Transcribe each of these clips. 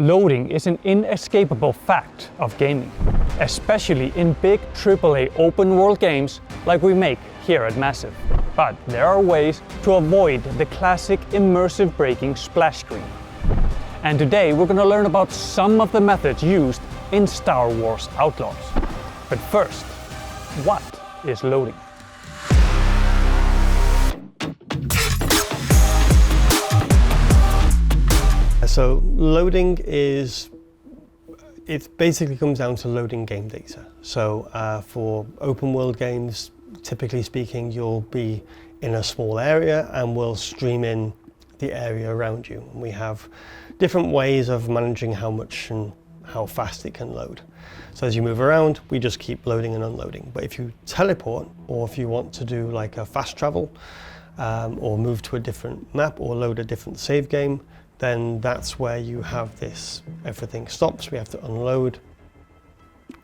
Loading is an inescapable fact of gaming, especially in big AAA open world games like we make here at Massive. But there are ways to avoid the classic immersive breaking splash screen. And today we're going to learn about some of the methods used in Star Wars Outlaws. But first, what is loading? So loading it basically comes down to loading game data. So for open world games, typically speaking, you'll be in a small area and we'll stream in the area around you. We have different ways of managing how much and how fast it can load. So as you move around, we just keep loading and unloading. But if you teleport, or if you want to do like a fast travel, or move to a different map or load a different save game, then that's where you have this, everything stops, we have to unload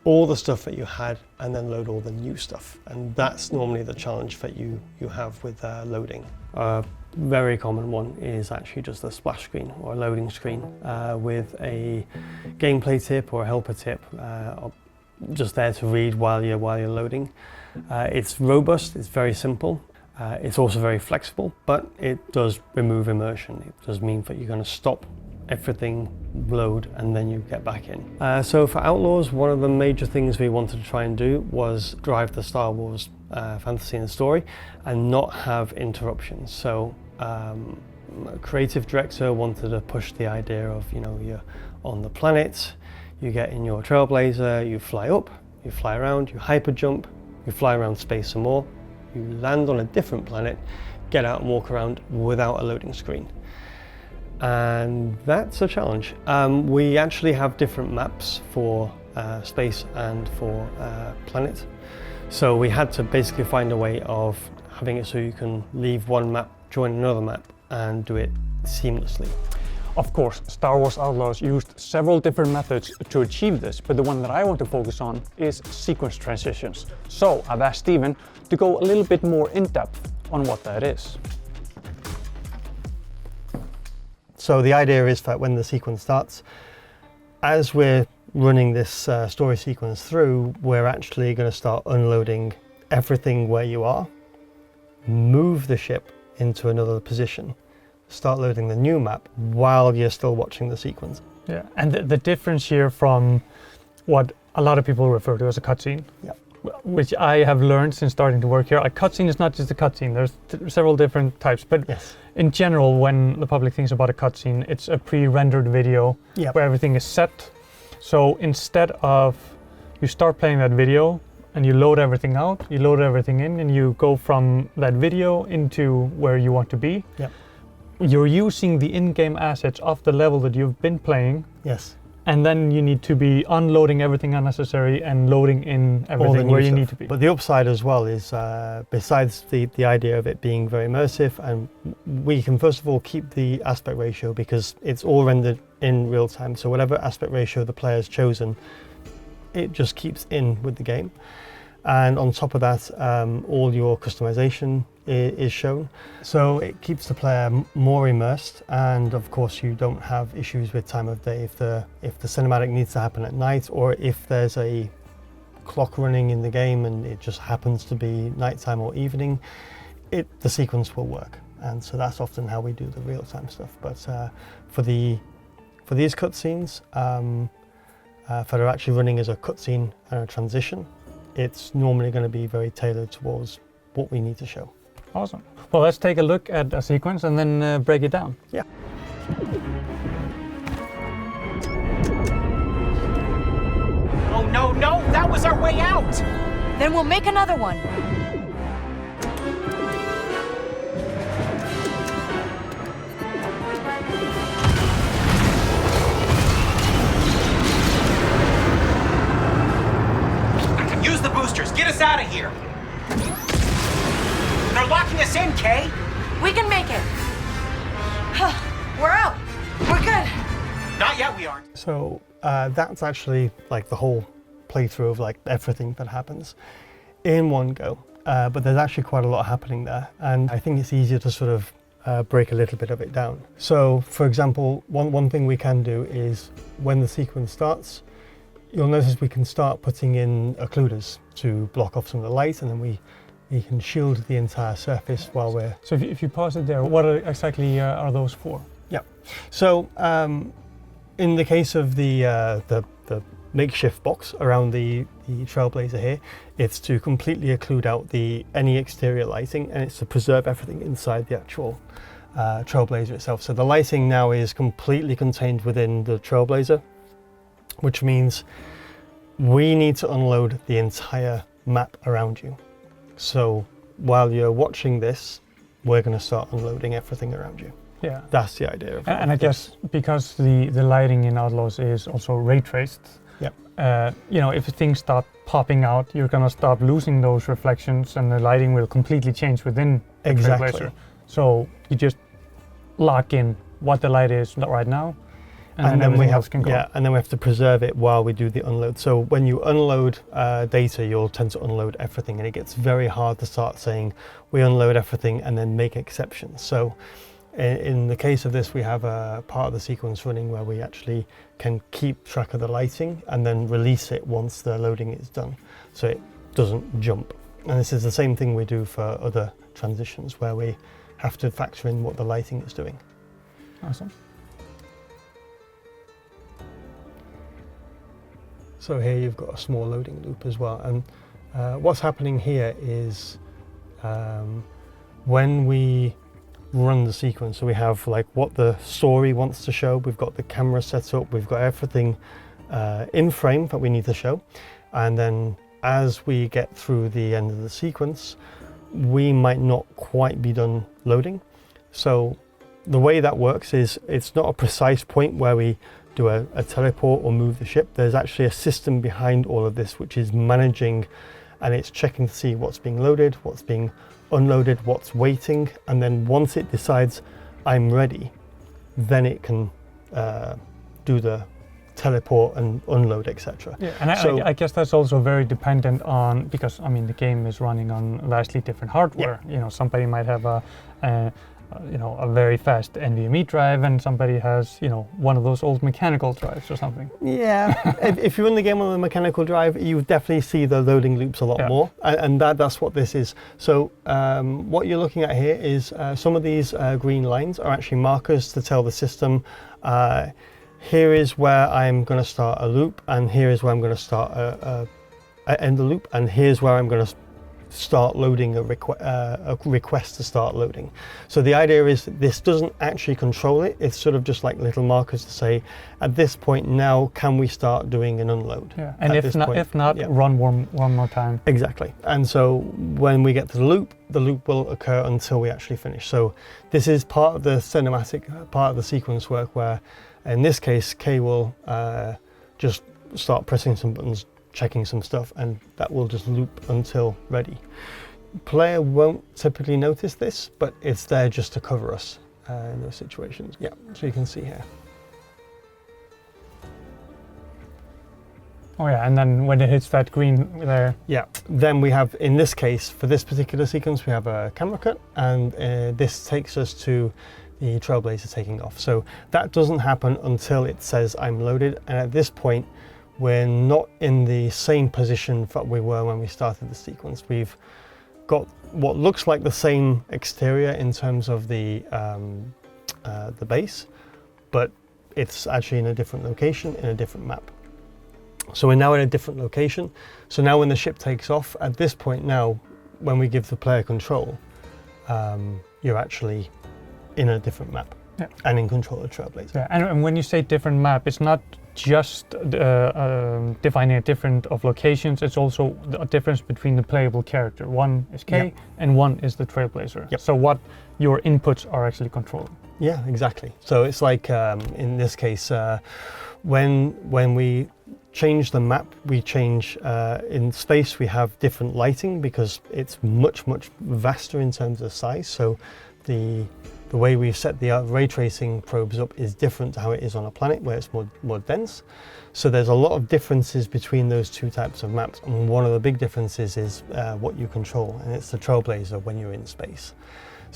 all the stuff that you had and then load all the new stuff. And that's normally the challenge that you have with loading. A very common one is actually just a splash screen or a loading screen with a gameplay tip or a helper tip just there to read while you're loading. It's robust, it's very simple. It's also very flexible, but it does remove immersion. It does mean that you're going to stop everything, load, and then you get back in. So for Outlaws, one of the major things we wanted to try and do was drive the Star Wars fantasy and story and not have interruptions. So creative director wanted to push the idea of, you're on the planet, you get in your Trailblazer, you fly up, you fly around, you hyper jump, you fly around space some more, you land on a different planet, get out and walk around without a loading screen. And that's a challenge. We actually have different maps for space and for planet. So we had to basically find a way of having it so you can leave one map, join another map, and do it seamlessly. Of course, Star Wars Outlaws used several different methods to achieve this, but the one that I want to focus on is sequence transitions. So I've asked Stephen to go a little bit more in depth on what that is. So the idea is that when the sequence starts, as we're running this story sequence through, we're actually going to start unloading everything where you are, move the ship into another position, start loading the new map while you're still watching the sequence. Yeah, and the difference here from what a lot of people refer to as a cutscene, which I have learned since starting to work here. A cutscene is not just a cutscene. There's several different types, but yes. In general, when the public thinks about a cutscene, it's a pre-rendered video where everything is set. So instead of you start playing that video and you load everything out, you load everything in, and you go from that video into where you want to be. Yep. You're using the in-game assets of the level that you've been playing. Yes. And then you need to be unloading everything unnecessary and loading in everything where you need to be. But the upside as well is, besides the idea of it being very immersive, and we can first of all keep the aspect ratio because it's all rendered in real time. So whatever aspect ratio the player's chosen, it just keeps in with the game. And on top of that, all your customization is shown. So it keeps the player more immersed, and of course you don't have issues with time of day if the cinematic needs to happen at night, or if there's a clock running in the game and it just happens to be nighttime or evening, the sequence will work. And so that's often how we do the real-time stuff. But for these cutscenes that are actually running as a cutscene and a transition, it's normally going to be very tailored towards what we need to show. Awesome. Well, let's take a look at a sequence and then break it down. Yeah. Oh, no, that was our way out! Then we'll make another one. Use the boosters, get us out of here! They're locking us in, Kay! We can make it. We're out. We're good. Not yet, we aren't. So that's actually like the whole playthrough of like everything that happens in one go. But there's actually quite a lot happening there. And I think it's easier to sort of break a little bit of it down. So, for example, one thing we can do is when the sequence starts, you'll notice we can start putting in occluders to block off some of the light, and then we can shield the entire surface while we're... So if you pause it there, what exactly are those for? Yeah. So in the case of the makeshift box around the Trailblazer here, it's to completely occlude out any exterior lighting, and it's to preserve everything inside the actual Trailblazer itself. So the lighting now is completely contained within the Trailblazer, which means we need to unload the entire map around you. So while you're watching this, we're going to start unloading everything around you. Yeah. That's the idea of it. And I guess because the lighting in Outlaws is also ray traced, you know, if things start popping out, you're going to start losing those reflections, and the lighting will completely change within the Trailblazer. So you just lock in what the light is right now, and then everything else can go. Yeah, and then we have to preserve it while we do the unload. So when you unload data, you'll tend to unload everything, and it gets very hard to start saying we unload everything and then make exceptions. So in the case of this, we have a part of the sequence running where we actually can keep track of the lighting and then release it once the loading is done, so it doesn't jump. And this is the same thing we do for other transitions, where we have to factor in what the lighting is doing. Awesome. So here you've got a small loading loop as well, and what's happening here is when we run the sequence, so we have like what the story wants to show, we've got the camera set up, we've got everything in frame that we need to show, and then as we get through the end of the sequence, we might not quite be done loading. So the way that works is it's not a precise point where we do a teleport or move the ship. There's actually a system behind all of this which is managing, and it's checking to see what's being loaded, what's being unloaded, what's waiting, and then once it decides I'm ready, then it can do the teleport and unload, etc. Yeah, and I guess that's also very dependent on, because I mean the game is running on vastly different hardware. Yeah. You know, somebody might have a very fast NVMe drive, and somebody has, you know, one of those old mechanical drives or something. Yeah, if you run the game on a mechanical drive, you definitely see the loading loops a lot more, and that's what this is. So what you're looking at here is some of these green lines are actually markers to tell the system, here is where I'm going to start a loop, and here is where I'm going to start end the loop, and here's where I'm going to start loading a request to start loading. So the idea is this doesn't actually control it, it's sort of just like little markers to say, at this point now, can we start doing an unload? Yeah, and if not, run one more time. Exactly. And so when we get to the loop will occur until we actually finish. So this is part of the cinematic part of the sequence work, where in this case, Kay will just start pressing some buttons, checking some stuff, and that will just loop until ready. Player won't typically notice this, but it's there just to cover us in those situations. Yeah, so you can see here. Oh yeah, and then when it hits that green there. Yeah, then we have, in this case, for this particular sequence, we have a camera cut, and this takes us to the Trailblazer taking off. So that doesn't happen until it says I'm loaded, and at this point, we're not in the same position that we were when we started the sequence. We've got what looks like the same exterior in terms of the base, but it's actually in a different location, in a different map. So we're now in a different location. So now when the ship takes off, at this point now, when we give the player control, you're actually in a different map and in control of Trailblazer. Yeah, and when you say different map, it's not just defining a different of locations, it's also a difference between the playable character. One is Kay and one is the Trailblazer. Yep. So what your inputs are actually controlling. Yeah, exactly. So it's like in this case, when we change the map, we change in space, we have different lighting because it's much vaster in terms of size. So the way we've set the ray tracing probes up is different to how it is on a planet where it's more dense. So there's a lot of differences between those two types of maps, and one of the big differences is what you control, and it's the Trailblazer when you're in space.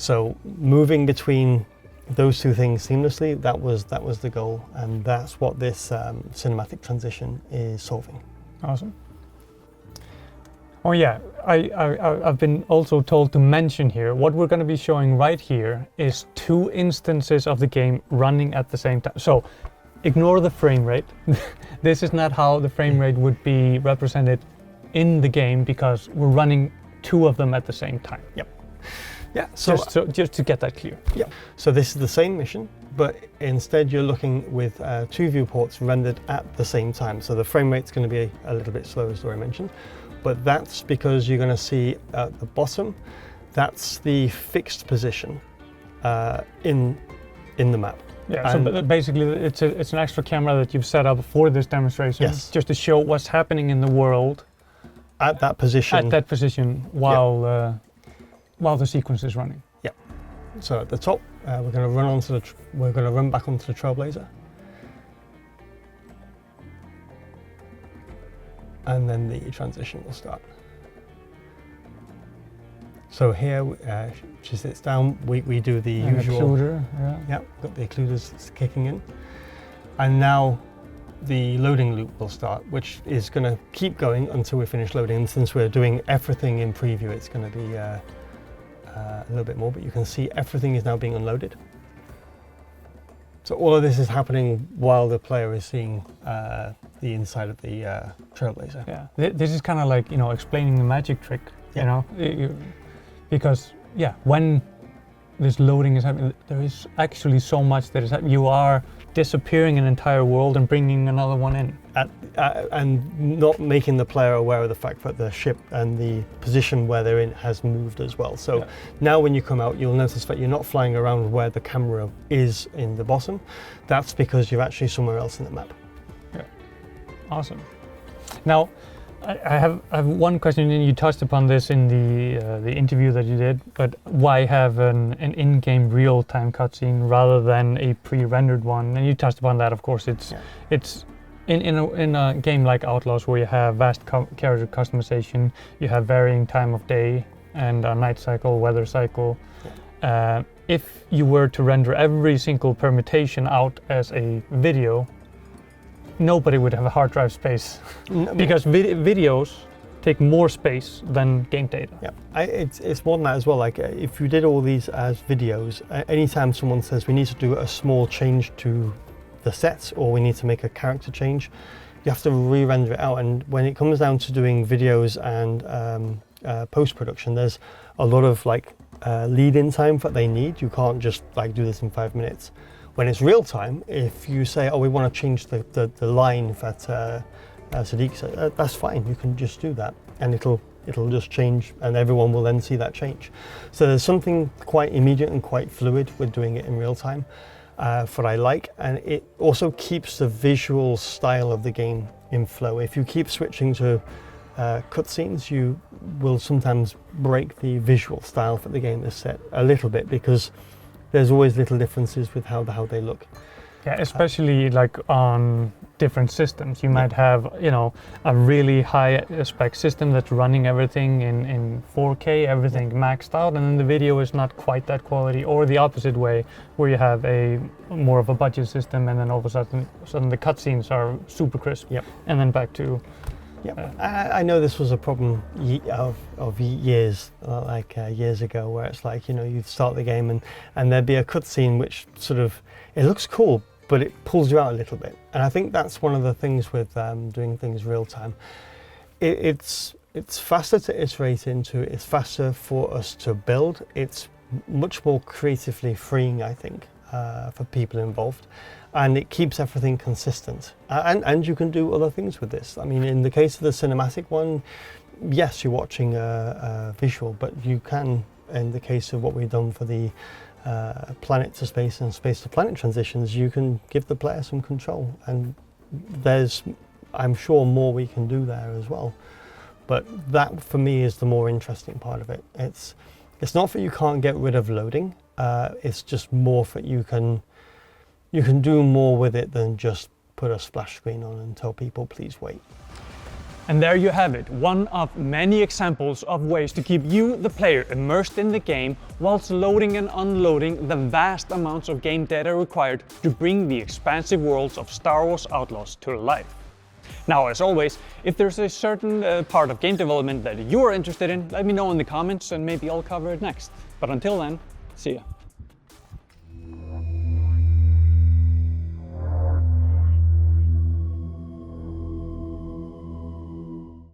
So moving between those two things seamlessly, that was the goal, and that's what this cinematic transition is solving. Awesome. Oh yeah, I've been also told to mention here, what we're going to be showing right here is 2 instances of the game running at the same time. So ignore the frame rate. This is not how the frame rate would be represented in the game, because we're running 2 of them at the same time. Yep. Yeah. So just to get that clear. Yeah. So this is the same mission, but instead you're looking with 2 viewports rendered at the same time. So the frame rate's going to be a little bit slow, as Dóri mentioned. But that's because you're going to see at the bottom, that's the fixed position in the map. Yeah, so basically it's an extra camera that you've set up for this demonstration, yes, just to show what's happening in the world at that position. At that position while the sequence is running. Yeah. So at the top, we're going to run back onto the Trailblazer. And then the transition will start. So here, she sits down, we do the usual... Occluder, yeah, got the occluders kicking in. And now the loading loop will start, which is going to keep going until we finish loading. And since we're doing everything in preview, it's going to be a little bit more, but you can see everything is now being unloaded. So all of this is happening while the player is seeing the inside of the Trailblazer. Yeah, this is kind of like, explaining the magic trick, because when this loading is happening, there is actually so much that is happening. You are disappearing an entire world and bringing another one in. And not making the player aware of the fact that the ship and the position where they're in has moved as well. So now when you come out, you'll notice that you're not flying around where the camera is in the bottom. That's because you're actually somewhere else in the map. Yeah, awesome. Now, I have one question, and you touched upon this in the interview that you did, but why have an in-game real-time cutscene rather than a pre-rendered one? And you touched upon that, of course. It's in a game like Outlaws, where you have vast character customization, you have varying time of day and a night cycle, weather cycle. If you were to render every single permutation out as a video, nobody would have a hard drive space because videos take more space than game data. Yeah, it's more than that as well. Like if you did all these as videos, anytime someone says we need to do a small change to the sets or we need to make a character change, you have to re-render it out. And when it comes down to doing videos and post-production, there's a lot of lead-in time that they need. You can't just do this in 5 minutes. When it's real time, if you say, we want to change the line that Sadiq said, that's fine, you can just do that. And it'll just change and everyone will then see that change. So there's something quite immediate and quite fluid with doing it in real time that I like. And it also keeps the visual style of the game in flow. If you keep switching to cutscenes, you will sometimes break the visual style that the game is set a little bit, because there's always little differences with how they look. Yeah, especially on different systems. You might have, a really high spec system that's running everything in 4K, everything maxed out, and then the video is not quite that quality, or the opposite way, where you have a more of a budget system, and then all of a sudden the cutscenes are super crisp. Yep. And then back to... Yeah, I know this was a problem of years, years ago, where it's you'd start the game and there'd be a cutscene which sort of, it looks cool, but it pulls you out a little bit. And I think that's one of the things with doing things real time. It's faster to iterate into, it's faster for us to build, it's much more creatively freeing, I think, for people involved. And it keeps everything consistent. And you can do other things with this. I mean, in the case of the cinematic one, yes, you're watching a visual, but you can, in the case of what we've done for the planet to space and space to planet transitions, you can give the player some control. And there's, I'm sure, more we can do there as well. But that, for me, is the more interesting part of it. It's not that you can't get rid of loading. It's just more that you can do more with it than just put a splash screen on and tell people, please wait. And there you have it, one of many examples of ways to keep you, the player, immersed in the game whilst loading and unloading the vast amounts of game data required to bring the expansive worlds of Star Wars Outlaws to life. Now, as always, if there's a certain part of game development that you are interested in, let me know in the comments and maybe I'll cover it next. But until then, see ya.